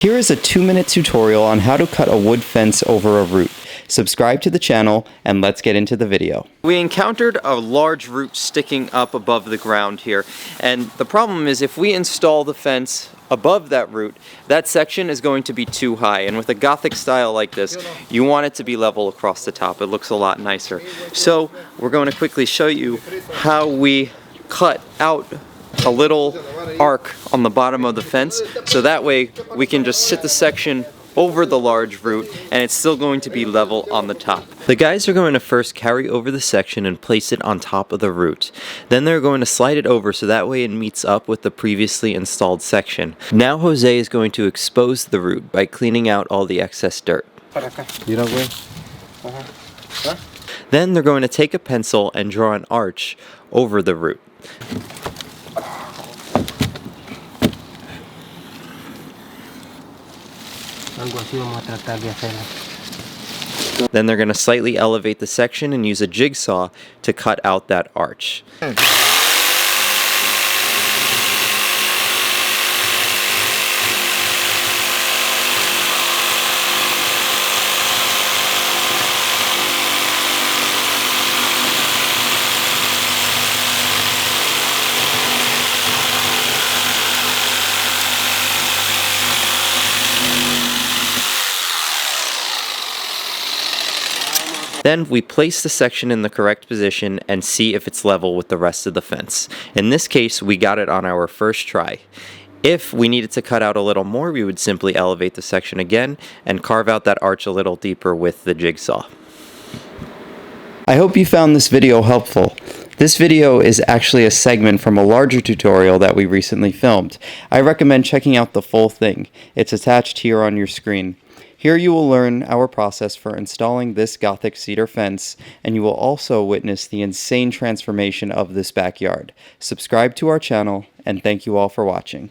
Here is a 2-minute tutorial on how to cut a wood fence over a root. Subscribe to the channel and let's get into the video. We encountered a large root sticking up above the ground here, and the problem is if we install the fence above that root, that section is going to be too high, and with a Gothic style like this, you want it to be level across the top. It looks a lot nicer. So we're going to quickly show you how we cut out a little arc on the bottom of the fence, so that way we can just sit the section over the large root and it's still going to be level on the top. The guys are going to first carry over the section and place it on top of the root. Then they're going to slide it over so that way it meets up with the previously installed section. Now Jose is going to expose the root by cleaning out all the excess dirt. Then they're going to take a pencil and draw an arch over the root. Then they're going to slightly elevate the section and use a jigsaw to cut out that arch. Then we place the section in the correct position and see if it's level with the rest of the fence. In this case, we got it on our first try. If we needed to cut out a little more, we would simply elevate the section again and carve out that arch a little deeper with the jigsaw. I hope you found this video helpful. This video is actually a segment from a larger tutorial that we recently filmed. I recommend checking out the full thing. It's attached here on your screen. Here you will learn our process for installing this Gothic cedar fence, and you will also witness the insane transformation of this backyard. Subscribe to our channel, and thank you all for watching.